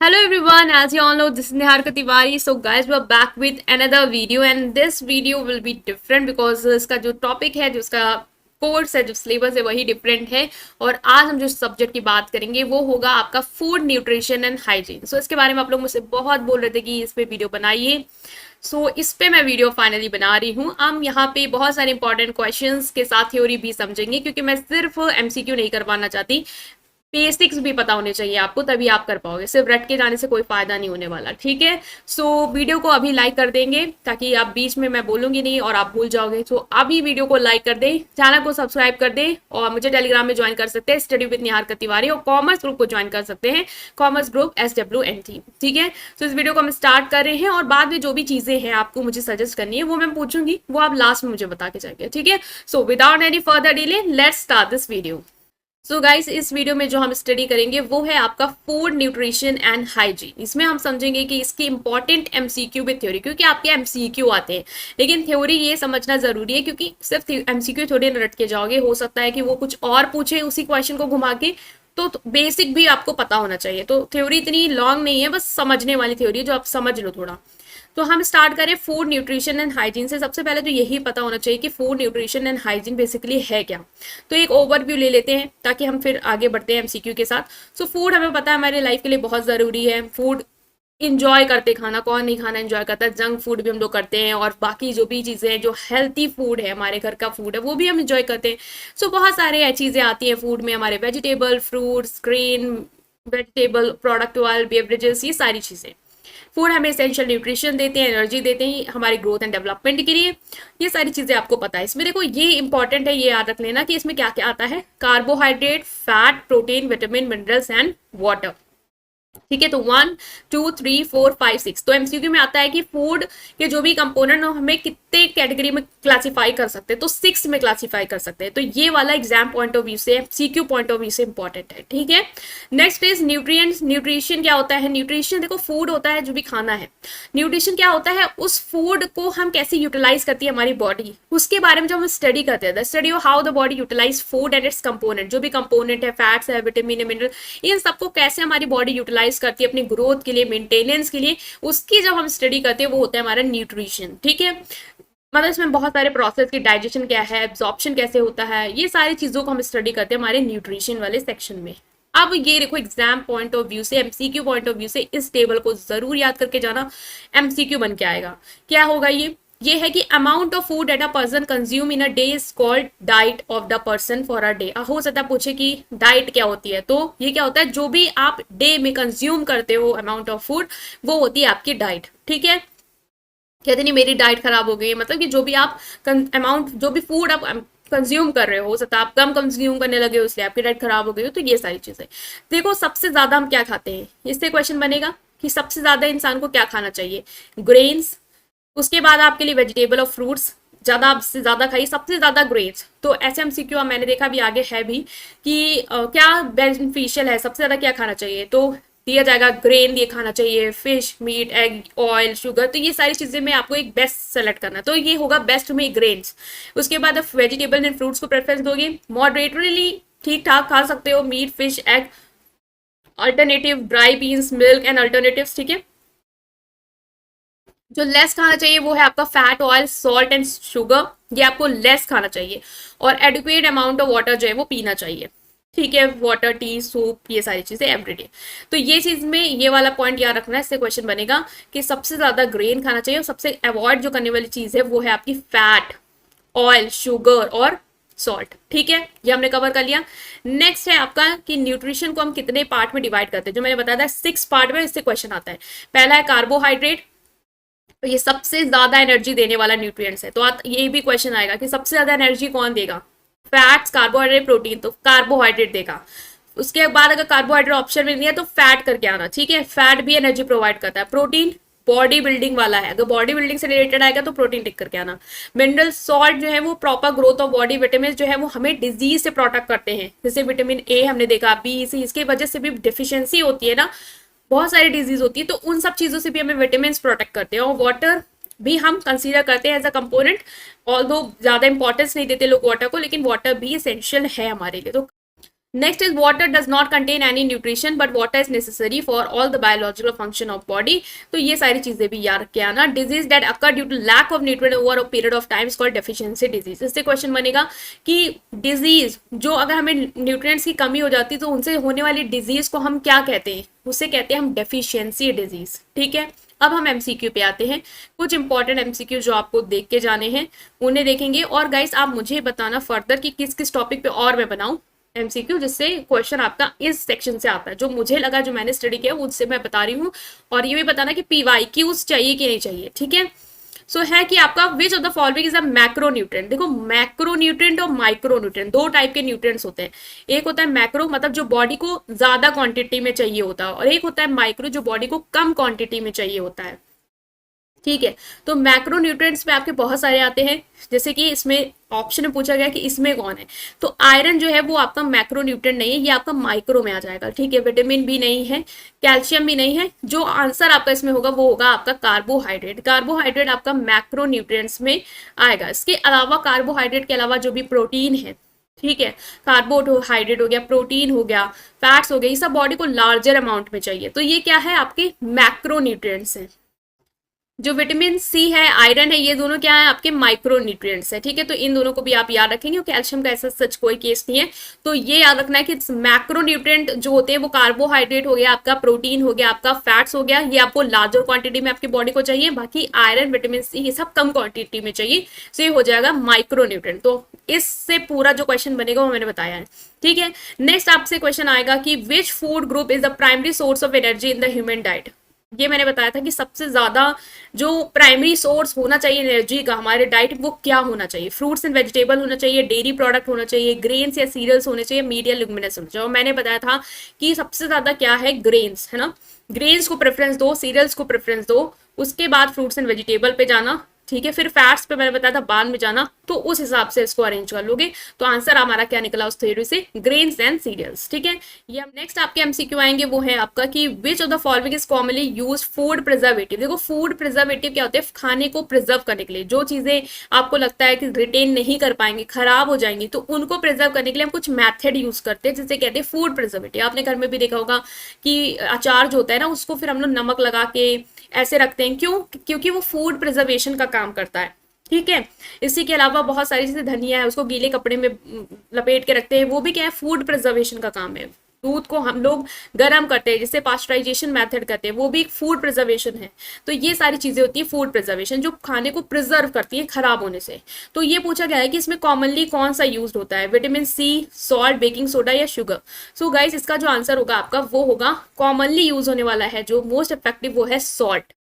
Hello everyone, as you all know, this is Nihar Tiwari. So guys, we are back with another video and this video will be different because इसका जो topic है, जो इसका course है, जो syllabus है वही different है। और आज हम जो सब्जेक्ट की बात करेंगे वो होगा आपका फूड न्यूट्रिशन एंड हाइजीन। सो इसके बारे में आप लोग मुझसे बहुत बोल रहे थे कि इस पे वीडियो बनाइए। सो इस पे मैं वीडियो फाइनली बना रही हूँ। हम यहाँ पे बहुत सारे इंपॉर्टेंट क्वेश्चंस के साथ थ्योरी भी समझेंगे क्योंकि मैं सिर्फ एमसीक्यू नहीं करवाना चाहती, बेसिक्स भी पता होने चाहिए आपको, तभी आप कर पाओगे। सिर्फ रट के जाने से कोई फायदा नहीं होने वाला, ठीक है। सो वीडियो को अभी लाइक कर देंगे ताकि आप बीच में मैं बोलूंगी नहीं और आप भूल जाओगे। सो अभी वीडियो को लाइक कर दे, चैनल को सब्सक्राइब कर दे और मुझे टेलीग्राम में ज्वाइन कर सकते हैं, स्टडी विद निहार तिवारी, और कॉमर्स ग्रुप को ज्वाइन कर सकते हैं, कॉमर्स ग्रुप SWNT, ठीक है। सो इस वीडियो को हम स्टार्ट कर रहे हैं और बाद में जो भी चीजें हैं आपको मुझे सजेस्ट करनी है वो मैं पूछूंगी, वो आप लास्ट में मुझे बता के जाएंगे, ठीक है। So without any further delay let's start this video. So guys, इस वीडियो में जो हम स्टडी करेंगे वो है आपका फूड न्यूट्रिशन एंड हाइजीन। इसमें हम समझेंगे कि इसकी इंपॉर्टेंट एमसीक्यू विद थ्योरी, क्योंकि आपके एमसीक्यू आते हैं लेकिन थ्योरी ये समझना जरूरी है क्योंकि सिर्फ एमसीक्यू थोड़ी रट के जाओगे, हो सकता है कि वो कुछ और पूछे उसी क्वेश्चन को घुमा के, तो बेसिक भी आपको पता होना चाहिए। तो थ्योरी इतनी लॉन्ग नहीं है, बस समझने वाली थ्योरी है जो आप समझ लो थोड़ा। तो हम स्टार्ट करें फूड न्यूट्रिशन एंड हाइजीन से। सबसे पहले तो यही पता होना चाहिए कि food nutrition and hygiene basically है क्या। तो एक ओवरव्यू ले लेते हैं ताकि हम फिर आगे बढ़ते हैं एमसीक्यू के साथ। सो फूड हमें पता है हमारे लाइफ के लिए बहुत ज़रूरी है। फूड इंजॉय करते खाना, कौन नहीं खाना इंजॉय करता है। जंक फूड भी हम लोग करते हैं और बाकी जो भी चीज़ें हैं, जो हेल्थी फूड है, हमारे घर का फूड है, वो भी हम इंजॉय करते हैं। सो बहुत सारे चीज़ें आती हैं फूड में, हमारे vegetable, fruits, grain, vegetable product oil, beverages, ये सारी चीज़ें। फूड हमें एसेंशियल न्यूट्रिशन देते हैं, एनर्जी देते हैं हमारी ग्रोथ एंड डेवलपमेंट के लिए। ये सारी चीजें आपको पता है। इसमें देखो ये इंपॉर्टेंट है, ये याद रख लेना कि इसमें क्या क्या आता है। Carbohydrate, fat, protein, vitamin, minerals and water, ठीक है। तो 1 2 3 4 5 6। तो एमसीक्यू में आता है कि फूड के जो भी कंपोनेंट हमें कितने कैटेगरी में क्लासिफाई कर सकते हैं, तो 6 में क्लासिफाई कर सकते हैं। तो ये वाला एग्जाम पॉइंट ऑफ व्यू से, एमसीक्यू पॉइंट ऑफ व्यू से इंपॉर्टेंट है, ठीक है। Next is nutrients. न्यूट्रिशन क्या होता है? न्यूट्रिशन देखो फूड होता है जो भी खाना है। न्यूट्रिशन क्या होता है? उस फूड को हम कैसे यूटिलाइज करती है हमारी बॉडी, उसके बारे में जब हम स्टडी करते हैं, the study of how the body utilise food and its component. जो भी कंपोनेंट है, फैट्स है, विटामिन है, मिनरल, इन सबको कैसे हमारी बॉडी यूटिलाइज करती है अपनी ग्रोथ के लिए, मेंटेनेंस के लिए, उसकी जब हम स्टडी करते हैं वो होता है हमारा न्यूट्रिशन, ठीक है। मतलब इसमें बहुत सारे प्रोसेस की, डाइजेशन क्या है, एब्जॉर्प्शन कैसे होता है, ये सारी चीजों को हम स्टडी करते हैं हमारे न्यूट्रिशन वाले सेक्शन में। अब ये देखो एग्जाम पॉइंट ऑफ व्यू से, एमसीक्यू पॉइंट ऑफ व्यू से इस टेबल को जरूर याद करके जाना, एमसीक्यू बन के आएगा। क्या होगा ये है कि amount of food at a person consume in a day is called diet of the person for a day. हो सकता है पूछे कि डाइट क्या होती है, तो ये क्या होता है, जो भी आप डे में कंज्यूम करते हो अमाउंट ऑफ फूड, वो होती है आपकी डाइट, ठीक है। कहते नहीं मेरी डाइट खराब हो गई, मतलब कि जो भी आप अमाउंट, जो भी फूड आप कंज्यूम कर रहे हो सकता है आप कम कंज्यूम करने लगे हो इसलिए आपकी डाइट खराब हो गई हो। तो ये सारी चीजें देखो, सबसे ज्यादा हम क्या खाते हैं, इससे क्वेश्चन बनेगा कि सबसे ज्यादा इंसान को क्या खाना चाहिए। ग्रेन्स, उसके बाद आपके लिए वेजिटेबल और फ्रूट्स ज्यादा, आपसे ज्यादा खाइए, सबसे ज्यादा ग्रेन्स। तो ऐसे एमसीक्यू मैंने देखा भी आगे है भी कि क्या बेनिफिशियल है, सबसे ज्यादा क्या खाना चाहिए, तो दिया जाएगा ग्रेन ये खाना चाहिए, fish, meat, egg, oil, sugar. तो ये सारी चीजें में आपको एक बेस्ट सेलेक्ट करना, तो ये होगा बेस्ट में ग्रेन्स। उसके बाद आप वेजिटेबल एंड फ्रूट्स को प्रेफरेंस दोगे। मॉडरेटली ठीक ठाक खा सकते हो, meat, fish, egg, alternative dry beans, milk and alternatives, ठीक है। जो लेस खाना चाहिए वो है आपका fat, oil, salt and sugar, ये आपको लेस खाना चाहिए। और एडिक्वेट अमाउंट ऑफ वाटर जो है वो पीना चाहिए, ठीक है। वाटर, टी, सूप, ये सारी चीजें एवरीडे। तो ये चीज में ये वाला पॉइंट याद रखना है, इससे क्वेश्चन बनेगा कि सबसे ज्यादा ग्रेन खाना चाहिए और सबसे अवॉइड जो करने वाली चीज है वो है आपकी फैट, ऑयल, शुगर और सॉल्ट, ठीक है। ये हमने कवर कर लिया। नेक्स्ट है आपका कि न्यूट्रिशन को हम कितने पार्ट में डिवाइड करते हैं, जो मैंने बताया था 6 पार्ट में, इससे क्वेश्चन आता है। पहला है कार्बोहाइड्रेट, तो ये सबसे ज्यादा एनर्जी देने वाला न्यूट्रिएंट्स है। तो ये भी क्वेश्चन आएगा कि सबसे ज्यादा एनर्जी कौन देगा, फैट्स, कार्बोहाइड्रेट, प्रोटीन, तो कार्बोहाइड्रेट देगा। उसके बाद अगर कार्बोहाइड्रेट ऑप्शन में नहीं है तो फैट करके आना, ठीक है। फैट भी एनर्जी प्रोवाइड करता है। प्रोटीन बॉडी बिल्डिंग वाला है, अगर बॉडी बिल्डिंग से रिलेटेड आएगा तो प्रोटीन टिक करके आना। मिनरल, सॉल्ट जो है वो proper growth of body. Vitamin जो है वो हमें डिजीज से प्रोटेक्ट करते हैं, जैसे विटामिन ए हमने देखा, बी, सी, इसकी वजह से भी डिफिशियंसी होती है ना, बहुत सारी डिजीज होती है, तो उन सब चीजों से भी हमें विटामिन प्रोटेक्ट करते हैं। और वाटर भी हम कंसीडर करते हैं एज अ कंपोनेंट, ऑल्दो ज्यादा इंपॉर्टेंस नहीं देते लोग वाटर को, लेकिन वाटर भी एसेंशियल है हमारे लिए। तो next is water does not contain any nutrition but water is necessary for all the biological function of body. तो ये सारी चीजें भी याद रख के आना। Disease that occur due to lack of nutrient over a period of time is called deficiency disease. इससे क्वेश्चन बनेगा कि डिजीज जो अगर हमें न्यूट्रिएंट्स की कमी हो जाती है तो उनसे होने वाली डिजीज को हम क्या कहते हैं, उसे कहते हैं हम डेफिशिएंसी डिजीज। ठीक है, अब हम एमसीक्यू पे आते हैं। कुछ इंपॉर्टेंट एमसीक्यू जो आपको देख के जाने हैं उन्हें देखेंगे। और गाइस आप मुझे बताना फर्दर कि किस किस टॉपिक पे और मैं बनाऊं एमसीक्यू, जिससे क्वेश्चन आपका इस सेक्शन से आता है। जो मुझे लगा, जो मैंने स्टडी किया उससे मैं बता रही हूँ। और ये भी बताना कि पीवाईक्यूज चाहिए कि नहीं चाहिए। ठीक है, सो है कि आपका विच of the following is a macro nutrient. देखो मैक्रो न्यूट्रिएंट और माइक्रो न्यूट्रिएंट दो टाइप के न्यूट्रिएंट्स होते हैं। एक होता है मैक्रो, मतलब जो बॉडी को ज्यादा क्वांटिटी में चाहिए होता है, और एक होता है माइक्रो जो बॉडी को कम क्वांटिटी में चाहिए होता है। ठीक है, तो मैक्रो न्यूट्रिएंट्स में आपके बहुत सारे आते हैं, जैसे कि इसमें ऑप्शन में पूछा गया कि इसमें कौन है, तो आयरन जो है वो आपका मैक्रो न्यूट्रिएंट नहीं है, ये आपका माइक्रो में आ जाएगा। ठीक है, विटामिन भी नहीं है, कैल्शियम भी नहीं है। जो आंसर आपका इसमें होगा वो होगा आपका कार्बोहाइड्रेट। कार्बोहाइड्रेट आपका मैक्रो न्यूट्रिएंट्स में आएगा। इसके अलावा कार्बोहाइड्रेट के अलावा जो भी प्रोटीन है, ठीक है, कार्बोहाइड्रेट हो गया, प्रोटीन हो गया, फैट्स हो गया, ये सब बॉडी को लार्जर अमाउंट में चाहिए। तो ये क्या है, आपके मैक्रो न्यूट्रिएंट्स है। जो विटामिन सी है, आयरन है, ये दोनों क्या है, आपके माइक्रो न्यूट्रिएंट्स है। ठीक है, तो इन दोनों को भी आप याद रखेंगे। और कैल्शियम का ऐसा सच कोई केस नहीं है। तो ये याद रखना है कि मैक्रो न्यूट्रिएंट जो होते हैं वो कार्बोहाइड्रेट हो गया, आपका प्रोटीन हो गया, आपका फैट्स हो गया, ये आपको लार्जर क्वांटिटी में आपकी बॉडी को चाहिए। बाकी आयरन, विटामिन सी, ये सब कम क्वांटिटी में चाहिए। तो ये हो जाएगा माइक्रो न्यूट्रिएंट। तो इससे पूरा जो क्वेश्चन बनेगा वो मैंने बताया है। ठीक है, नेक्स्ट आपसे क्वेश्चन आएगा कि which food group is the primary source of energy in the human diet. ये मैंने बताया था कि सबसे ज्यादा जो प्राइमरी सोर्स होना चाहिए एनर्जी का हमारे डाइट, वो क्या होना चाहिए। फ्रूट्स एंड वेजिटेबल होना चाहिए, डेयरी प्रोडक्ट होना चाहिए, ग्रेन्स या सीरियल्स होने चाहिए, मीट या लिग्मिनस होना चाहिए। और मैंने बताया था कि सबसे ज्यादा क्या है, ग्रेन्स है ना। ग्रेन्स को प्रेफरेंस दो, सीरियल्स को प्रेफरेंस दो, उसके बाद फ्रूट्स एंड वेजिटेबल पे जाना। ठीक है, फिर फैट्स पे मैंने बताया था बाद में जाना। तो उस हिसाब से इसको अरेंज कर लोगे तो आंसर हमारा क्या निकला उस थ्योरी से, ग्रेन्स एंड सीरियल्स। ठीक है, ये हम नेक्स्ट आपके एमसीक्यू आएंगे, वो है आपका कि विच of the following is commonly use food preservative. देखो फूड प्रिजर्वेटिव क्या होते हैं, खाने को प्रिजर्व करने के लिए जो चीजें आपको लगता है कि रिटेन नहीं कर पाएंगे, खराब हो जाएंगी, तो उनको प्रिजर्व करने के लिए हम कुछ मैथड यूज करते हैं, जिसे कहते हैं फूड प्रिजर्वेटिव। आपने घर में भी देखा होगा कि अचार जो होता है ना, उसको फिर हम लोग नमक लगा के ऐसे रखते हैं। क्यों, क्योंकि वो फूड प्रिजर्वेशन का काम करता है। ठीक है, इसी के अलावा बहुत सारी चीजें, धनिया है उसको गीले कपड़े में लपेट के रखते हैं, वो भी क्या है, फूड प्रिजर्वेशन का काम है। दूध को हम लोग गर्म करते हैं, जिससे पास्चराइजेशन मेथड करते हैं, वो भी एक फूड प्रिजर्वेशन है। तो ये सारी चीजें होती है फूड प्रिजर्वेशन, जो खाने को प्रिजर्व करती है खराब होने से। तो ये पूछा गया है कि इसमें कॉमनली कौन सा यूज होता है, vitamin C, salt, baking soda या शुगर। सो गाइस इसका जो आंसर होगा आपका वो होगा कॉमनली यूज होने वाला है जो मोस्ट इफेक्टिव, वो है सॉल्ट।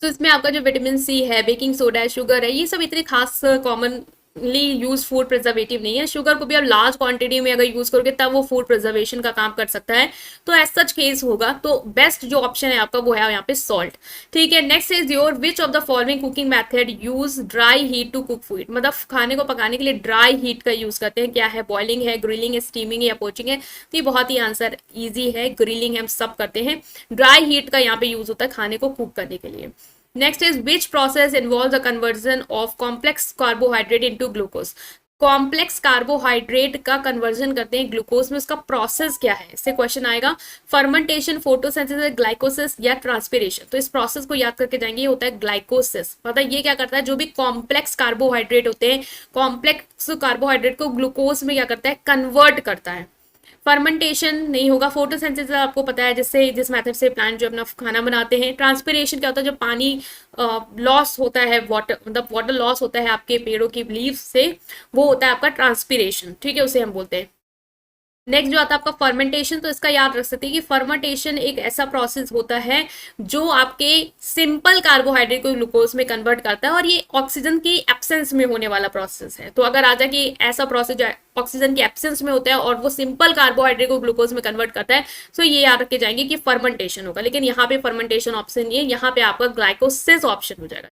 तो इसमें आपका जो विटामिन सी है, बेकिंग सोडा है, शुगर है, ये सब इतने खास कॉमनली यूज फूड प्रिजर्वेटिव नहीं है। शुगर को भी आप लार्ज क्वांटिटी में अगर यूज करोगे तब वो फूड प्रिजर्वेशन का काम कर सकता है। तो एज सच केस होगा, तो बेस्ट जो ऑप्शन है आपका वो है यहाँ पे सॉल्ट। ठीक है, next is your which of the following cooking method use dry heat to cook food. मतलब खाने को पकाने के लिए ड्राई हीट का यूज करते हैं। क्या है, बॉइलिंग है, ग्रिलिंग है, स्टीमिंग है या पोचिंग है। तो ये बहुत ही आंसर ईजी है, ग्रिलिंग हम सब करते हैं। ड्राई हीट का यहाँ पे यूज होता है खाने को कुक करने के लिए। Next is which process involve the conversion of complex carbohydrate into glucose. Complex carbohydrate का कन्वर्जन करते हैं ग्लूकोज में, उसका प्रोसेस क्या है, इससे क्वेश्चन आएगा। फर्मेंटेशन, फोटोसिंथेसिस, ग्लाइकोसिस या ट्रांसपिरेशन। तो इस प्रोसेस को याद करके जाएंगे, ये होता है ग्लाइकोसिस। पता है ये क्या करता है, जो भी कॉम्प्लेक्स कार्बोहाइड्रेट होते हैं, कॉम्प्लेक्स कार्बोहाइड्रेट को ग्लूकोज में क्या करता है, कन्वर्ट करता है। फर्मेंटेशन नहीं होगा। फोटोसिंथेसिस आपको पता है, जिस मेथड से प्लांट जो अपना खाना बनाते हैं। ट्रांसपिरेशन क्या होता है, जब पानी लॉस होता है, वाटर मतलब वाटर लॉस होता है आपके पेड़ों की लीव्स से, वो होता है आपका ट्रांसपिरेशन। ठीक है, उसे हम बोलते हैं। नेक्स्ट जो आता है आपका फर्मेंटेशन, तो इसका याद रख सकते हैं कि फर्मेंटेशन एक ऐसा प्रोसेस होता है जो आपके सिंपल कार्बोहाइड्रेट को ग्लूकोज में कन्वर्ट करता है, और ये ऑक्सीजन की एब्सेंस में होने वाला प्रोसेस है। तो अगर आ जाए कि ऐसा प्रोसेस जो ऑक्सीजन की एब्सेंस में होता है और वो सिंपल कार्बोहाइड्रेट को ग्लूकोज में कन्वर्ट करता है, तो ये याद रखे जाएंगे कि फर्मेंटेशन होगा। लेकिन यहाँ पे फर्मेंटेशन ऑप्शन नहीं है, यहाँ पे आपका ग्लाइकोसिस ऑप्शन हो जाएगा।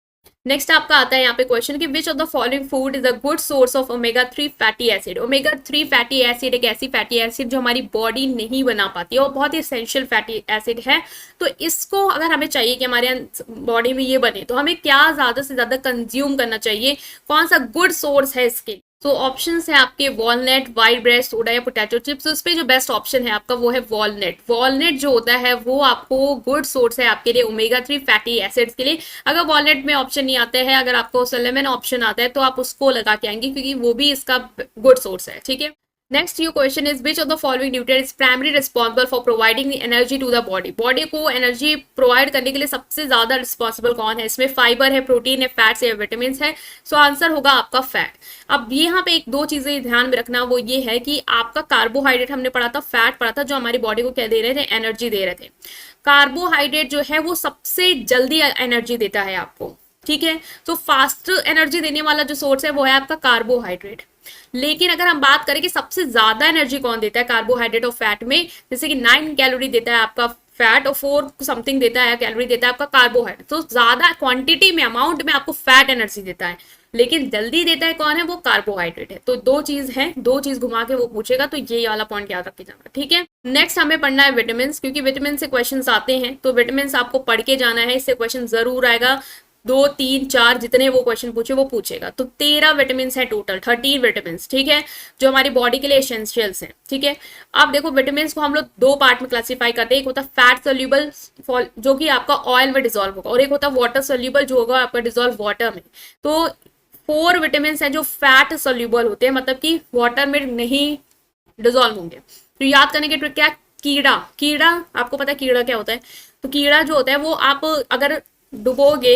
नेक्स्ट आपका आता है यहाँ पे क्वेश्चन कि विच of the following food is a good source of omega 3 fatty acid. Omega 3 fatty acid एक ऐसी फैटी एसिड जो हमारी बॉडी नहीं बना पाती है और बहुत ही एसेंशियल फैटी एसिड है। तो इसको अगर हमें चाहिए कि हमारे बॉडी में ये बने, तो हमें क्या ज्यादा से ज्यादा कंज्यूम करना चाहिए, कौन सा गुड सोर्स है इसके। सो ऑप्शंस है आपके वॉलनट, व्हाइट ब्रेड सोडा या पोटैटो चिप्स। उस पे जो बेस्ट ऑप्शन है आपका वो है वॉलनट। वॉलनट जो होता है वो आपको गुड सोर्स है आपके लिए ओमेगा 3 फैटी एसिड्स के लिए। अगर वॉलनट में ऑप्शन नहीं आता है, अगर आपको लेमन ऑप्शन आता है तो आप उसको लगा के आएंगे क्योंकि वो भी इसका गुड सोर्स है, ठीक है। Next your question is which of the following nutrient is primary responsible for providing the energy to the body. Body को एनर्जी प्रोवाइड करने के लिए सबसे ज्यादा रिस्पॉन्सिबल कौन है? इसमें फाइबर है, प्रोटीन है, फैट्स है, विटामिन है। सो आंसर होगा आपका फैट। अब यहाँ पे एक दो चीजें ध्यान में रखना, वो ये है कि आपका कार्बोहाइड्रेट हमने पढ़ा था, फैट पढ़ा था, जो हमारी बॉडी को क्या दे रहे थे? एनर्जी दे रहे थे। कार्बोहाइड्रेट जो है वो सबसे जल्दी एनर्जी देता है आपको, ठीक है। तो फास्ट एनर्जी देने वाला जो सोर्स है वो है आपका कार्बोहाइड्रेट। लेकिन अगर हम बात करें कि सबसे ज्यादा एनर्जी कौन देता है कार्बोहाइड्रेट और फैट में, जैसे कि 9 कैलोरी देता है आपका फैट और 4 समथिंग देता है कैलोरी देता है आपका कार्बोहाइड्रेट, तो ज्यादा क्वांटिटी में, अमाउंट में आपको फैट एनर्जी देता है, लेकिन जल्दी देता है कौन है? वो कार्बोहाइड्रेट है। तो दो चीज है, दो चीज घुमा के वो पूछेगा, तो ये वाला पॉइंट याद रखे जाना, ठीक है। नेक्स्ट हमें पढ़ना है विटामिन, क्योंकि विटामिन से क्वेश्चंस आते हैं, तो विटामिन आपको पढ़ के जाना है, इससे क्वेश्चन जरूर आएगा। 2, 3, 4 जितने वो क्वेश्चन पूछे वो पूछेगा। तो 13 विटामिन है टोटल, 13 विटामिन, ठीक है, जो हमारी बॉडी के लिए एसेंशियल्स हैं, ठीक है। अब देखो विटामिन को हम लोग दो पार्ट में क्लासिफाई करते हैं, एक होता है फैट सोल्यूबल जो कि आपका ऑयल में डिजोल्व होगा, और एक होता है वाटर सोल्यूबल जो होगा आपका डिजोल्व वाटर में। तो 4 विटामिन है जो फैट सोल्यूबल होते हैं, मतलब कि वाटर में नहीं डिजोल्व होंगे। तो याद करने की ट्रिक क्या है? कीड़ा, कीड़ा आपको पता है कीड़ा क्या होता है? तो कीड़ा जो होता है वो आप अगर डुबोगे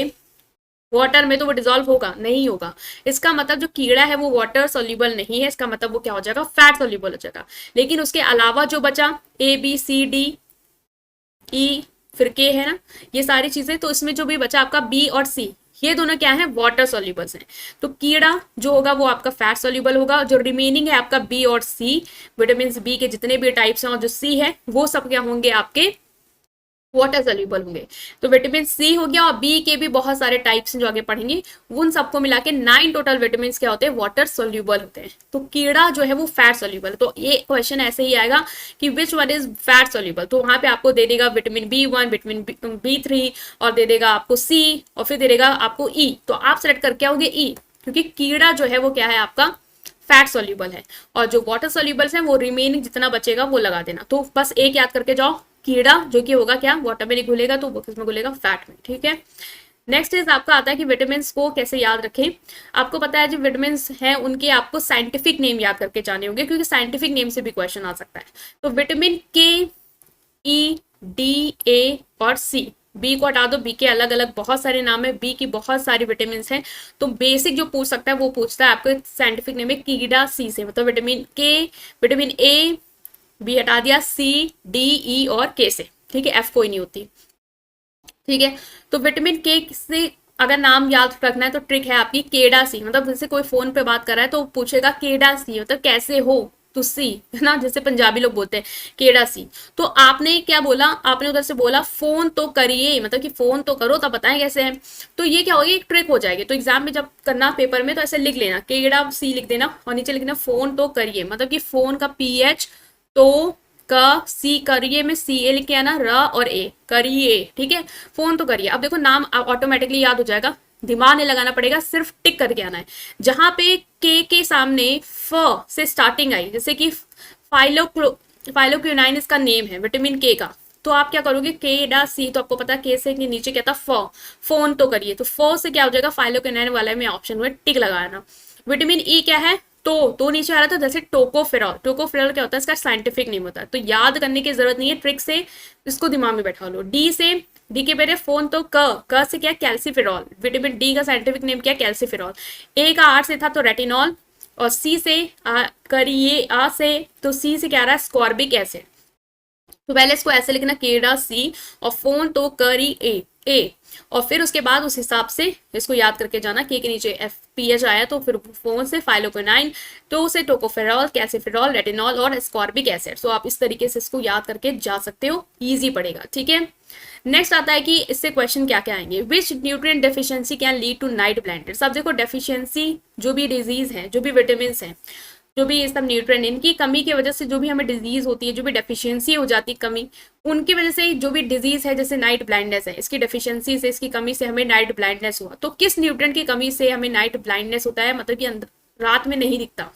वाटर में तो वो डिजोल्व होगा नहीं? होगा। इसका मतलब जो कीड़ा है वो वाटर सोल्यूबल नहीं है, इसका मतलब वो क्या हो जाएगा? फैट सोल्यूबल हो जाएगा। लेकिन उसके अलावा जो बचा A B C D E फिर के है ना, ये सारी चीजें, तो इसमें जो भी बचा आपका B और C, ये दोनों क्या है? वाटर सोल्यूबल्स हैं। तो कीड़ा जो होगा वो आपका फैट सोल्यूबल होगा, जो रिमेनिंग है आपका B और C, विटामिन B के जितने भी टाइप्स हैं और जो C है वो सब क्या होंगे? आपके वाटर सोल्यूबल होंगे। तो विटामिन सी हो गया, और बी के भी बहुत सारे टाइप्स जो आगे पढ़ेंगे, उन सबको मिला के 9 टोटल विटामिन क्या होते हैं? वाटर सोल्यूबल होते हैं। तो कीड़ा जो है वो फैट सोल्यूबल। तो ये क्वेश्चन ऐसे ही आएगा कि which one is fat soluble, तो वहां पे आपको दे देगा विटामिन B1, विटामिन B3, और दे देगा आपको सी, और फिर दे देगा आपको ई। तो आप सेलेक्ट करके आओगे ई, क्योंकि कीड़ा जो है वो क्या है? आपका फैट सोल्यूबल है, और जो वाटर सोल्यूबल्स हैं वो रिमेनिंग जितना बचेगा वो लगा देना। तो बस एक याद करके जाओ, कीड़ा जो कि होगा क्या? वाटर में नहीं घुलेगा, तो वो किसमें घुलेगा? फैट में, ठीक है। नेक्स्ट इज आपका आता है कि विटामिन को कैसे याद रखें। आपको पता है जो विटामिन हैं उनके आपको साइंटिफिक नेम याद करके जाने होंगे, क्योंकि साइंटिफिक नेम से भी क्वेश्चन आ सकता है। तो vitamin K, E, D, A और C, बी को हटा दो, बी के अलग अलग बहुत सारे नाम है, बी की बहुत सारी विटामिन हैं। तो बेसिक जो पूछ सकता है वो पूछता है आपको साइंटिफिक नेम है कीड़ा सी से, मतलब विटामिन के, विटामिन ए, बी हटा दिया, सी, डी, ई और के से, ठीक है, एफ कोई नहीं होती, ठीक है। तो विटामिन के से अगर नाम याद रखना है तो ट्रिक है आपकी केड़ा सी, मतलब जैसे कोई फोन पे बात कर रहा है तो पूछेगा केड़ा सी, मतलब कैसे हो तुसी, है ना, जैसे पंजाबी लोग बोलते हैं केड़ा सी। तो आपने क्या बोला? आपने उधर से बोला फोन तो करिए, मतलब कि फोन तो करो तब बताएं कैसे है। तो ये क्या होगी? एक ट्रिक हो जाएगी। तो एग्जाम में जब करना पेपर में तो ऐसे लिख लेना, केड़ा सी लिख देना, और नीचे लिखना फोन तो करिए, मतलब कि फोन का PH, तो का सी करिए में CA लिख के आना, र और ए करिए, ठीक है, फोन तो करिए। अब देखो नाम ऑटोमेटिकली याद हो जाएगा, दिमाग नहीं लगाना पड़ेगा, सिर्फ टिक करके आना है। जहां पे के सामने फ से स्टार्टिंग आई, जैसे कि फाइलोक्विनाइन इसका नेम है विटामिन के का, तो आप क्या करोगे? केडा सी, तो आपको पता है के से नीचे क्या था? फोन तो करिए, तो फ से क्या हो जाएगा? फाइलोक्विनाइन वाले में ऑप्शन में टिक लगाना। विटामिन ई क्या है? तो नीचे आ रहा था, जैसे टोकोफेरॉल, टोकोफेरॉल क्या होता है? इसका साइंटिफिक नेम होता है। तो याद करने की जरूरत नहीं है, ट्रिक से इसको दिमाग में बैठा लो। डी के पहले फोन, तो क से क्या? कैल्सीफेरॉल, विटामिन डी का साइंटिफिक नेम क्या? कैल्सीफेरॉल। ए का आर से था तो रेटिनॉल, और सी से करिए आ से, तो सी से क्या आ रहा है? Ascorbic acid. तो पहले इसको ऐसे लिखना केडा सी, और फोन तो करी ए, और फिर उसके बाद उस हिसाब से इसको याद करके जाना, के नीचे FPH आया तो फिर फोन से फाइलोक्विनाइन, तो से टोकोफेरॉल, कैल्सीफेरॉल, रेटिनॉल और स्कॉर्बिक एसिड। तो आप इस तरीके से इसको याद करके जा सकते हो, इजी पड़ेगा, ठीक है। नेक्स्ट आता है कि इससे क्वेश्चन क्या क्या आएंगे। Which nutrient deficiency can lead to night blindness. अब देखो डेफिशिएंसी जो भी डिजीज है, जो भी विटामिन है, जो भी ये सब न्यूट्रिएंट, इनकी कमी की वजह से जो भी हमें डिजीज होती है, जो भी डेफिशिएंसी हो जाती है, कमी, उनकी वजह से जो भी डिजीज है, जैसे नाइट ब्लाइंडनेस है, इसकी डेफिशिएंसी से, इसकी कमी से हमें नाइट ब्लाइंडनेस हुआ। तो किस न्यूट्रिएंट की कमी से हमें नाइट ब्लाइंडनेस होता है, मतलब कि रात में नहीं दिखता,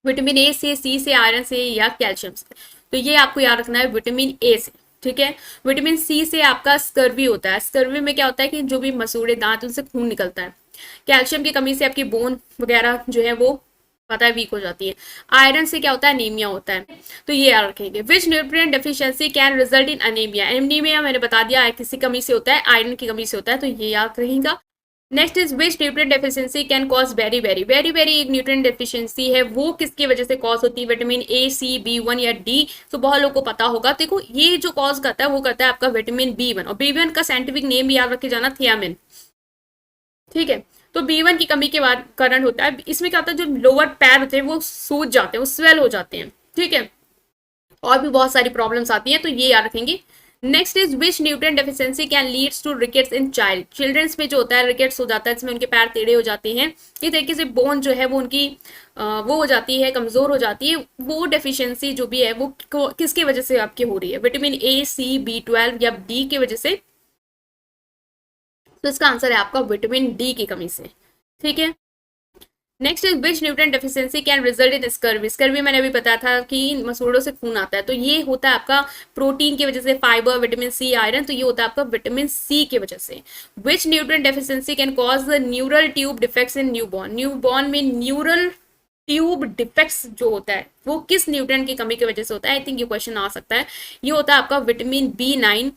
विटामिन ए से, सी से, आयरन से या कैल्शियम से। तो ये आपको याद रखना है विटामिन ए से, ठीक है। विटामिन सी से आपका स्कर्वी होता है। स्कर्वी में क्या होता है कि जो भी मसूड़े दांत उनसे खून निकलता है। कैल्शियम की कमी से आपकी बोन वगैरह जो है वो पता है वीक हो जाती है। आयरन से क्या होता है, अनीमिया होता है। तो ये याद रखेंगे। Which nutrient deficiency can result in anaemia. Anaemia मैंने बता दिया किसी कमी से होता है, आयरन की कमी से होता है, तो ये याद रहेगा। Next is which nutrient deficiency can cause very very very very. एक न्यूट्रिएंट डेफिशिएंसी है, वो किसकी वजह से कॉज होती है, विटामिन ए, सी, बी1 या डी। तो बहुत लोगों को पता होगा। देखो ये जो कॉज करता है वो करता है आपका विटामिन बी1, और बी1 का साइंटिफिक नेम भी याद रखे जाना, थियामिन, ठीक है। तो बी1 की कमी के बाद कारण होता है, इसमें क्या होता है, जो लोअर पैर होते हैं वो सूज जाते हैं, वो स्वेल हो जाते हैं, ठीक है। और भी बहुत सारी प्रॉब्लम्स आती हैं, तो ये याद रखेंगे। Next is which nutrient deficiency can leads to rickets in child. Childrens में जो होता है रिकेट्स हो जाता है, जिसमें उनके पैर टेढ़े हो जाते हैं। इस तरीके से बोन जो है वो उनकी वो हो जाती है, कमजोर हो जाती है। वो डेफिशिएंसी जो भी है वो किसकी वजह से आपकी हो रही है, विटामिन ए, सी, बी12 या डी की वजह से। तो इसका आंसर है आपका विटामिन डी की कमी से, ठीक है। Next is which nutrient deficiency can result in scurvy. Scurvy मैंने अभी बताया था कि मसूड़ों से खून आता है, तो ये होता है आपका प्रोटीन की वजह से, फाइबर, विटामिन सी, आयरन। तो ये होता है आपका विटामिन सी की वजह से। विच nutrient deficiency can cause neural tube defects in newborn. Newborn में न्यूरल ट्यूब डिफेक्ट्स जो होता है वो किस न्यूट्रिएंट की कमी की वजह से होता है। आई थिंक ये क्वेश्चन आ सकता है। ये होता है आपका विटामिन बी9,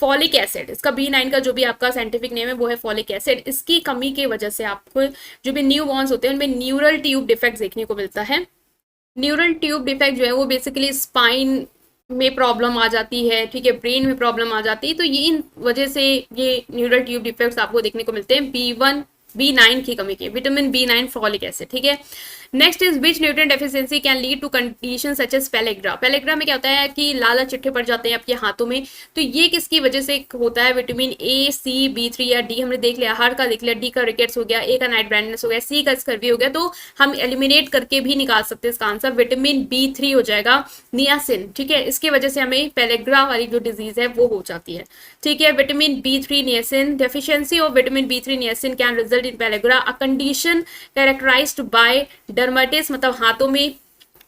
फॉलिक एसिड। इसका बी9 का जो भी आपका साइंटिफिक नेम है वो है फॉलिक एसिड। इसकी कमी की वजह से आपको जो भी न्यू बॉर्न्स होते हैं उनमें न्यूरल ट्यूब डिफेक्ट देखने को मिलता है। न्यूरल ट्यूब डिफेक्ट जो है वो बेसिकली स्पाइन में प्रॉब्लम आ जाती है, ठीक है, ब्रेन में प्रॉब्लम आ जाती है। तो ये इन वजह से ये न्यूरल ट्यूब डिफेक्ट्स आपको देखने को मिलते हैं बी1 बी9 की कमी के, विटामिन बी9, फॉलिक एसिड, ठीक है। Next is which nutrient deficiency can lead to condition such as pellagra. Pellagra में क्या होता है कि लाल चिट्ठे पड़ जाते हैं आपके हाथों में। तो ये किसकी वजह से होता है, विटामिन ए, सी, बी3 या डी। हमने देख लिया, हार्ट का देख लिया, डी का रिकेट्स हो गया, ए का नाइट ब्लाइंडनेस हो गया, सी का स्कर्वी हो गया। तो हम एलिमिनेट करके भी निकाल सकते हैं इसका आंसर, विटामिन बी3 हो जाएगा, नियासिन, ठीक है। इसकी वजह से हमें पेलेग्रा वाली जो डिजीज है वो हो जाती है, ठीक है। Vitamin B3 niacin, deficiency of vitamin B3 niacin can result in pellagra, a condition characterised by dermatitis, मतलब हाथों में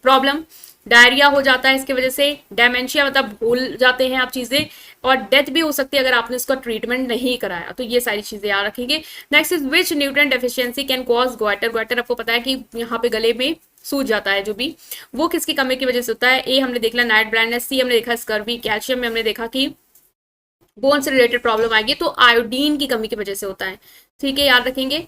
प्रॉब्लम, डायरिया हो जाता है इसकी वजह से, डेमेंशिया मतलब भूल जाते हैं आप चीजें, और डेथ भी हो सकती है अगर आपने इसका ट्रीटमेंट नहीं कराया। तो ये सारी चीजें याद रखेंगे। Next is which nutrient deficiency can cause goitre. Goitre आपको पता है कि यहाँ पे गले में सूज जाता है जो भी, वो किसकी कमी की वजह से होता है। ए हमने देखा नाइट ब्लाइंडनेस, सी हमने देखा स्कर्वी, कैल्शियम में हमने देखा कि बोन से रिलेटेड प्रॉब्लम आएगी, तो आयोडीन की कमी की वजह से होता है, ठीक है, याद रखेंगे।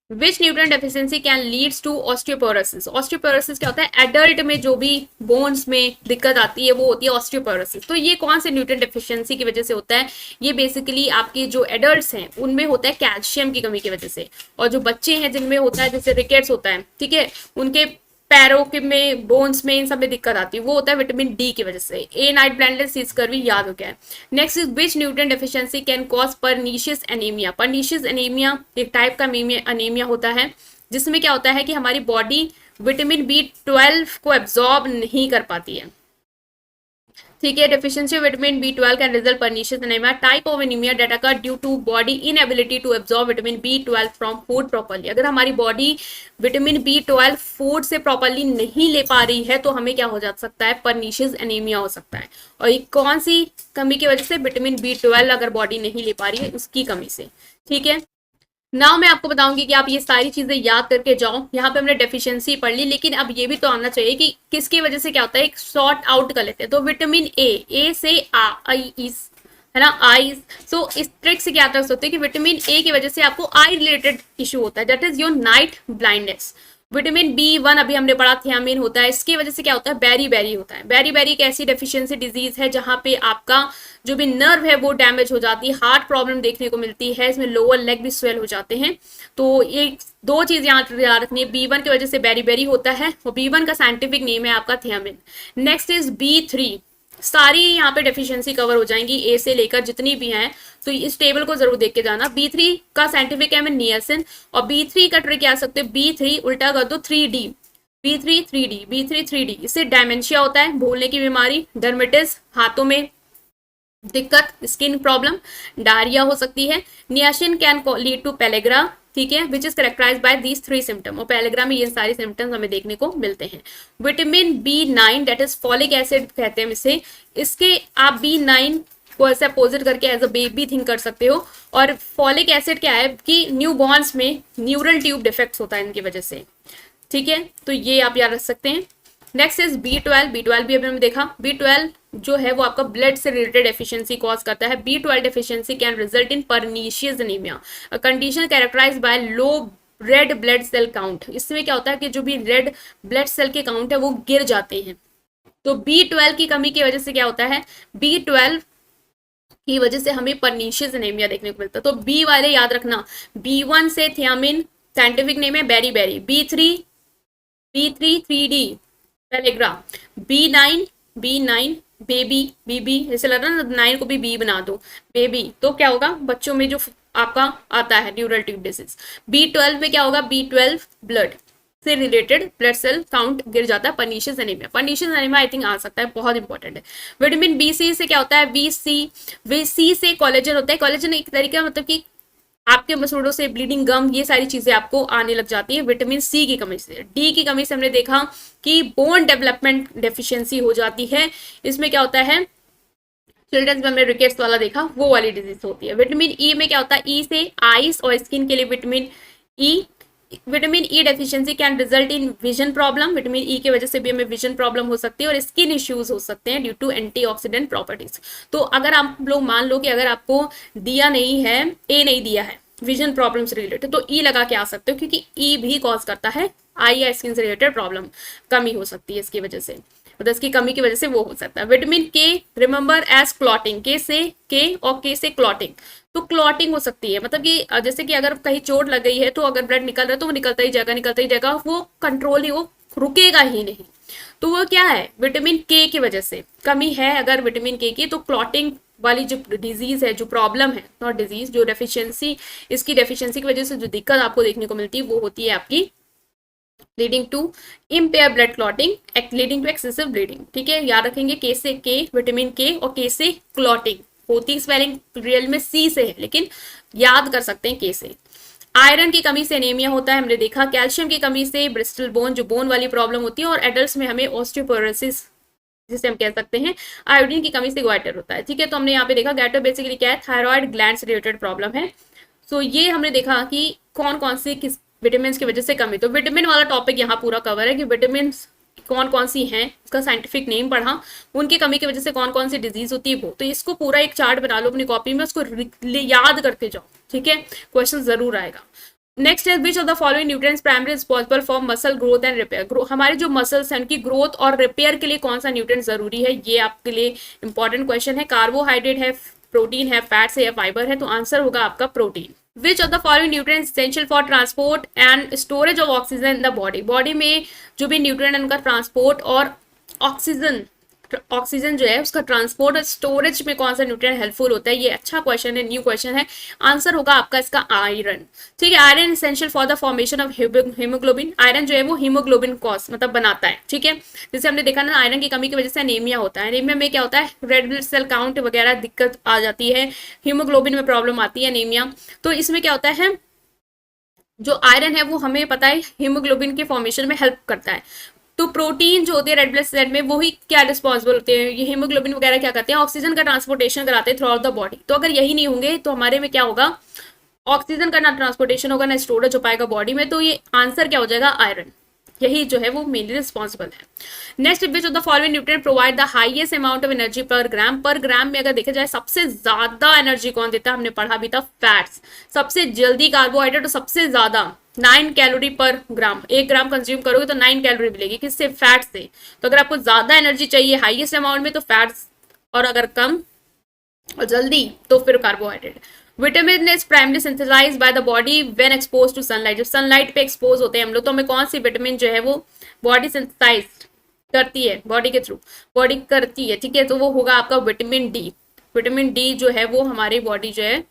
Which nutrient deficiency can leads to osteoporosis. Osteoporosis क्या होता है, एडल्ट में जो भी बोन्स में दिक्कत आती है वो होती है ऑस्टियोपोरोसिस। तो ये कौन से न्यूट्रिएंट डेफिशिएंसी की वजह से होता है, ये बेसिकली आपके जो एडल्ट्स हैं उनमें होता है कैल्शियम की कमी की वजह से, और जो बच्चे हैं जिनमें होता है जैसे रिकेट्स होता है, ठीक है, उनके पैरों के में, बोन्स में, इन सब में दिक्कत आती है, वो होता है विटामिन डी की वजह से। ए नाइट ब्लाइंडनेस, सी स्कर्वी, याद हो गया है। Next is which nutrient deficiency can cause pernicious anaemia. Pernicious anaemia एक टाइप का अनीमिया होता है जिसमें क्या होता है कि हमारी बॉडी विटामिन बी12 को एब्जॉर्ब नहीं कर पाती है, ठीक है। Deficiency of vitamin B12 can result pernicious anaemia, type of anaemia that occur due to body inability to absorb vitamin B12 from food properly. अगर हमारी बॉडी विटामिन बी12 फूड से प्रॉपर्ली नहीं ले पा रही है तो हमें क्या हो जा सकता है, परनीशियस एनीमिया हो सकता है। और ये कौन सी कमी की वजह से, विटामिन बी12 अगर बॉडी नहीं ले पा रही है उसकी कमी से, ठीक है। नाउ मैं आपको बताऊंगी कि आप ये सारी चीजें याद करके जाओ। यहाँ पे हमने डेफिशिएंसी पढ़ ली, लेकिन अब ये भी तो आना चाहिए कि किसकी वजह से क्या होता है, एक शॉर्ट आउट कर लेते हैं। तो विटामिन ए से आई है ना, आईज। सो इस ट्रिक से क्या कर सकते हैं कि विटामिन ए की वजह से आपको आई रिलेटेड इशू होता है, that is your night blindness. Vitamin B1 अभी हमने पढ़ा, थियामिन होता है, इसकी वजह से क्या होता है, बेरी होता है। बेरी एक ऐसी डेफिशिएंसी डिजीज है जहां पे आपका जो भी नर्व है वो डैमेज हो जाती है, हार्ट प्रॉब्लम देखने को मिलती है, इसमें लोअर लेग भी स्वेल हो जाते हैं। तो ये दो चीज याद रखनी है, बी1 की वजह से बेरी होता है, और बी1 का साइंटिफिक नेम है आपका थियामिन। नेक्स्ट इज बी3, सारी यहाँ पे डेफिशिएंसी कवर हो जाएंगी ए से लेकर जितनी भी हैं, तो इस टेबल को जरूर देख के जाना। बी3 का साइंटिफिक नेम है नियासिन, और बी3 का ट्रिक क्या सकते हैं, बी3 उल्टा कर दो 3D, B3 3D, B3 3D। इससे डायमेंशिया होता है, भूलने की बीमारी, डर्मेटिस हाथों में दिक्कत, स्किन प्रॉब्लम, डायरिया हो सकती है। Niacin can lead to pellagra, ठीक है, which is characterise by these 3 symptom, और पैराग्राम में ये सारे सिम्टम्स हमें देखने को मिलते हैं। Vitamin B9 that is folic acid कहते हैं इसे, इसके आप B9 को ऐसे अपोजिट करके एज अ बेबी थिंक कर सकते हो। और फॉलिक एसिड क्या है कि न्यू बॉर्न्स में न्यूरल ट्यूब डिफेक्ट्स होता है इनकी वजह से, ठीक है, तो ये आप याद रख सकते हैं। नेक्स्ट इज B12, B12 भी अभी हमने देखा। B12 जो है वो आपका ब्लड से रिलेटेड एफिशिएंसी कॉज करता है। B12 deficiency can result in pernicious anaemia, a condition characterised by low red blood cell count. इसमें क्या होता है कि जो भी रेड ब्लड सेल के काउंट है वो गिर जाते हैं। तो B12 की कमी की वजह से क्या होता है, B12 की वजह से हमें पर्नीशियस एनीमिया देखने को मिलता है। तो बी वाले याद रखना, B1 से थियामिन, साइंटिफिक नेम है beri beri. B3 3D pellagra. B9 baby, बीबी, जैसे लग रहा है ना 9 को भी बी बना दो, बेबी, तो क्या होगा बच्चों में जो आपका आता है न्यूरल ट्यूब डिसीज। B12 में क्या होगा, B12 ब्लड से रिलेटेड ब्लड सेल काउंट गिर जाता है, pernicious anaemia. Pernicious anaemia I think आ सकता है, बहुत इंपॉर्टेंट है। विटामिन B6 से क्या होता है, वी सी से कोलेजन होता है। कोलेजन एक तरीके का मतलब कि आपके मसूड़ों से ब्लीडिंग, गम, ये सारी चीजें आपको आने लग जाती है विटामिन C की कमी से। डी की कमी से हमने देखा कि बोन डेवलपमेंट डेफिशिएंसी हो जाती है। इसमें क्या होता है, चिल्ड्रंस में हमने रिकेट्स वाला देखा, वो वाली डिजीज होती है। विटामिन ई में क्या होता है, ई से आइस और स्किन के लिए vitamin E deficiency can result in vision problem. Vitamin E की वजह से भी हमें विजन प्रॉब्लम हो सकती है और स्किन इश्यूज हो सकते हैं ड्यू टू एंटीऑक्सीडेंट प्रॉपर्टीज। तो अगर आप लोग मान लो कि अगर आपको दिया नहीं है, ए नहीं दिया है विजन प्रॉब्लम से रिलेटेड, तो ई लगा के आ सकते हो, क्योंकि ई भी कॉज करता है आई या स्किन से रिलेटेड प्रॉब्लम, कमी हो सकती है इसकी वजह से, मतलब इसकी कमी की वजह से वो हो सकता है। विटामिन के रिमेंबर एज क्लॉटिंग, के से क्लॉटिंग, तो क्लॉटिंग हो सकती है, मतलब कि जैसे कि अगर कहीं चोट लग गई है तो अगर ब्लड निकल रहा है तो वो निकलता ही जाएगा, वो कंट्रोल ही, वो रुकेगा ही नहीं। तो वो क्या है, विटामिन के की वजह से कमी है अगर विटामिन के की, तो क्लॉटिंग वाली जो डिजीज है, जो प्रॉब्लम है, नॉट डिजीज, जो डेफिशिएंसी, इसकी डेफिशिएंसी की वजह से जो दिक्कत आपको देखने को मिलती है वो होती है आपकी leading to impair blood clotting, leading to excessive bleeding. ठीक है, याद रखेंगे के से के, विटामिन के, और के से क्लॉटिंग होती, स्पेलिंग रियल में सी से है लेकिन याद कर सकते हैं के से। आयरन की कमी से एनीमिया होता है, हमने देखा। कैल्शियम की कमी से ब्रिस्टल बोन, जो बोन वाली प्रॉब्लम होती है, और एडल्ट्स में हमें ऑस्टियोपोरोसिस जिसे हम कह सकते हैं। आयोडीन की कमी से ग्वाइटर होता है। ठीक है, तो हमने यहाँ पे देखा गैटर बेसिकली क्या है, थायराइड ग्लैंड से रिलेटेड प्रॉब्लम है। सो ये हमने देखा कि कौन कौन सी किस विटामिन की वजह से कमी। तो विटामिन वाला टॉपिक यहाँ पूरा कवर है कि विटामिन कौन कौन सी हैं, उसका साइंटिफिक नेम पढ़ा, उनकी कमी की वजह से कौन कौन सी डिजीज होती है वो। तो इसको पूरा एक चार्ट बना लो अपनी कॉपी में, उसको याद करते जाओ। ठीक है, क्वेश्चन जरूर आएगा। नेक्स्ट है which of the following nutrients primary responsible for muscle growth and repair. हमारे जो मसल्स हैं उनकी ग्रोथ और रिपेयर के लिए कौन सा न्यूट्रिएंट जरूरी है, ये आपके लिए इंपॉर्टेंट क्वेश्चन है। कार्बोहाइड्रेट है, प्रोटीन है, फैट्स है या फाइबर है, तो आंसर होगा आपका protein. Which of the following nutrients essential for transport and storage of oxygen in the body. Body में जो भी न्यूट्रिएंट है उनका ट्रांसपोर्ट और ऑक्सीजन जो है उसका ट्रांसपोर्ट और स्टोरेज में कौन सा न्यूट्रिएंट हेल्पफुल होता है, ये अच्छा क्वेश्चन है, न्यू क्वेश्चन है। आंसर होगा आपका इसका आयरन। ठीक है, iron essential for the formation of haemoglobin. Iron जो है वो हीमोग्लोबिन कॉज मतलब बनाता है। ठीक है, जैसे हमने देखा ना, आयरन की कमी की वजह से एनीमिया होता है। एनीमिया में क्या होता है, रेड ब्लड सेल काउंट वगैरह दिक्कत आ जाती है, हीमोग्लोबिन में प्रॉब्लम आती है, एनीमिया। तो इसमें क्या होता है, जो आयरन है वो हमें पता है हीमोग्लोबिन के फॉर्मेशन में हेल्प करता है। तो प्रोटीन जो होते हैं रेड ब्लड सेल में, वही क्या रिस्पॉन्सिबल होते हैं, ये हीमोग्लोबिन वगैरह क्या करते हैं, ऑक्सीजन का ट्रांसपोर्टेशन कराते हैं थ्रू आउट द बॉडी। तो अगर यही नहीं होंगे तो हमारे में क्या होगा, ऑक्सीजन का ना ट्रांसपोर्टेशन होगा ना स्टोरेज हो पाएगा बॉडी में। तो ये आंसर क्या हो जाएगा, आयरन, यही जो है वो मेनली रिस्पॉन्सिबल है। Next, which of the following nutrient provide the highest amount of energy पर ग्राम। पर ग्राम में अगर देखा जाए सबसे ज्यादा एनर्जी कौन देता है, हमने पढ़ा भी था, फैट्स। सबसे जल्दी कार्बोहाइड्रेट और सबसे ज्यादा 9 कैलोरी पर ग्राम, 1 ग्राम कंज्यूम करोगे तो 9 कैलोरी मिलेगी, किससे, फैट से। तो अगर आपको ज्यादा एनर्जी चाहिए हाईएस्ट अमाउंट में तो फैट्स, और अगर कम और जल्दी तो फिर carbohydrate. Vitamin is primary synthesised by the body when expose to sunlight. जब सनलाइट पे एक्सपोज होते हैं हम लोग तो हमें कौन सी विटामिन जो है वो बॉडी सिंथेसाइज करती है, बॉडी के थ्रू बॉडी करती है। ठीक है, तो वो होगा आपका विटामिन डी। विटामिन डी जो है वो हमारी बॉडी जो है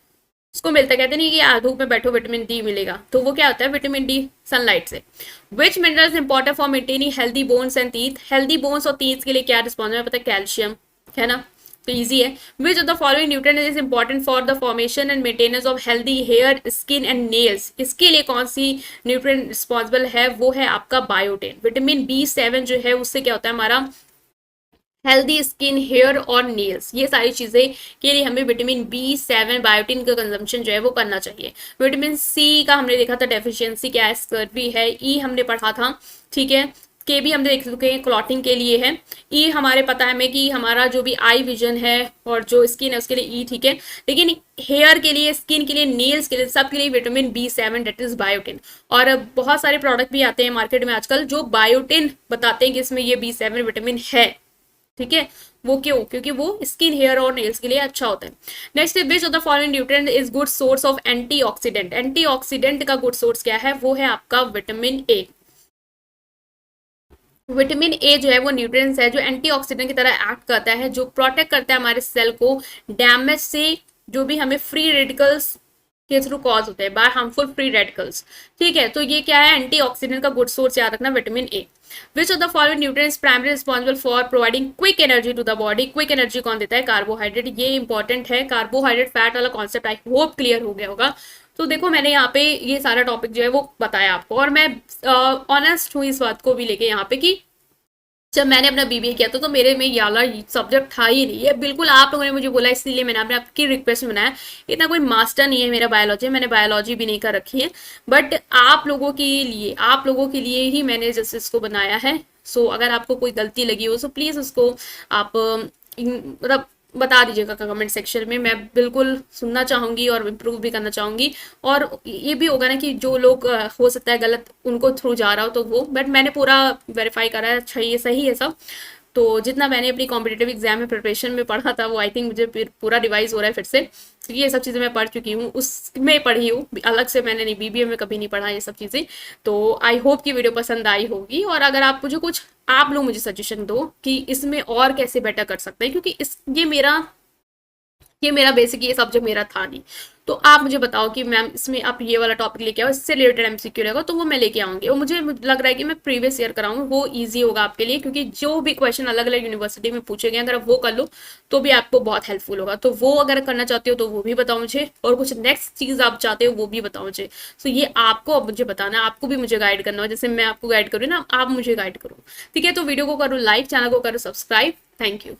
उसको मिलता है, कहते नहीं कि धूप में बैठो विटामिन डी मिलेगा, तो वो क्या होता है, विटामिन डी सनलाइट से। Which minerals important for maintaining healthy bones and teeth. Healthy bones और टीथ के लिए क्या रिस्पॉन्सिबल है, पता है, कैल्शियम है ना, तो इजी है। Which of the following nutrient is important for the formation and maintenance of healthy hair, skin and nails. इसके लिए कौन सी न्यूट्रिएंट रिस्पॉन्सिबल है, वो है आपका बायोटिन। विटामिन B7 जो है उससे क्या होता है हमारा हेल्दी स्किन, हेयर और नेल्स, ये सारी चीजें के लिए हमें विटामिन B7 बायोटिन का कंजम्पशन जो है वो करना चाहिए। विटामिन C का हमने देखा था डेफिशिएंसी क्या है, स्कर्वी है। ई हमने पढ़ा था, ठीक है। के भी हम देख चुके हैं, क्लॉटिंग के लिए है। ई हमारे पता है हमें कि हमारा जो भी आई विजन है और जो स्किन है उसके लिए ई, ठीक है। लेकिन हेयर के लिए, स्किन के लिए, नेल्स के लिए, सब के लिए vitamin B7 date is biotin. और बहुत सारे प्रोडक्ट भी आते हैं मार्केट में आजकल जो बायोटिन बताते हैं कि इसमें ये B7 विटामिन है, ठीक है। वो क्यों? क्योंकि वो स्किन, हेयर और नेल्स के लिए अच्छा होता है। Next, which of the following nutrient is good source of antioxidant. Antioxidant का गुड सोर्स क्या है, वो है आपका विटामिन ए। विटामिन ए जो है वो न्यूट्रिएंट्स है जो एंटीऑक्सीडेंट की तरह एक्ट करता है, जो प्रोटेक्ट करता है हमारे सेल को डैमेज से, जो भी हमें फ्री रेडिकल्स के थ्रू कॉज होते हैं, बाय हार्मफुल फ्री रेडिकल्स, ठीक है। तो ये क्या है, एंटीऑक्सीडेंट का गुड सोर्स याद रखना, vitamin A. Which of the following nutrients primary responsible for providing quick energy to the body. Quick energy कौन देता है, कार्बोहाइड्रेट। ये इंपॉर्टेंट है, कार्बोहाइड्रेट फैट वाला कॉन्सेप्ट आई होप क्लियर हो गया होगा। तो देखो मैंने यहाँ पे ये सारा टॉपिक जो है वो बताया आपको, और मैं ऑनेस्ट हूँ इस बात को भी लेके यहाँ पे कि जब मैंने अपना BBA किया था तो मेरे में ये वाला सब्जेक्ट था ही नहीं। ये बिल्कुल आप लोगों ने मुझे बोला, इसलिए मैंने आपने आपकी रिक्वेस्ट में बनाया। इतना कोई मास्टर नहीं है मेरा बायोलॉजी, मैंने बायोलॉजी भी नहीं कर रखी है, बट आप लोगों के लिए ही मैंने जैसे इसको बनाया है। सो अगर आपको कोई गलती लगी हो तो प्लीज़ उसको आप मतलब बता दीजिएगा कमेंट सेक्शन में। मैं बिल्कुल सुनना चाहूँगी और इम्प्रूव भी करना चाहूँगी। और ये भी होगा ना कि जो लोग हो सकता है गलत उनको थ्रू जा रहा हो तो वो, बट मैंने पूरा वेरीफाई करा है, अच्छा ये सही है सब। तो जितना मैंने अपनी कॉम्पिटेटिव एग्जाम में प्रिपरेशन में पढ़ा था वो आई थिंक मुझे पूरा रिवाइज हो रहा है फिर से, क्योंकि ये सब चीज़ें मैं पढ़ चुकी हूँ, उसमें पढ़ी हूँ, अलग से मैंने नहीं, BBA में कभी नहीं पढ़ा ये सब चीज़ें। तो आई होप कि वीडियो पसंद आई होगी। और अगर आप मुझे कुछ, आप लोग मुझे सजेशन दो कि इसमें और कैसे बेटर कर सकते हैं, क्योंकि ये मेरा बेसिक ये सब्जेक्ट मेरा था नहीं। तो आप मुझे बताओ कि मैम इसमें आप ये वाला टॉपिक लेके आओ, इससे रिलेटेड MCQ रहेगा तो वो मैं लेके आऊंगी। और मुझे लग रहा है कि मैं प्रीवियस ईयर कराऊंगी, वो इजी होगा आपके लिए, क्योंकि जो भी क्वेश्चन अलग अलग यूनिवर्सिटी में पूछे गए अगर आप वो कर लो तो भी आपको बहुत हेल्पफुल होगा। तो वो अगर करना चाहते हो तो वो भी बताओ मुझे, और कुछ नेक्स्ट चीज आप चाहते हो वो भी बताओ मुझे। तो ये आपको अब मुझे बताना है, आपको भी मुझे गाइड करना हो, जैसे मैं आपको गाइड करूँ ना, आप मुझे गाइड करो, ठीक है। तो वीडियो को करो लाइक, चैनल को करो सब्सक्राइब। Thank you.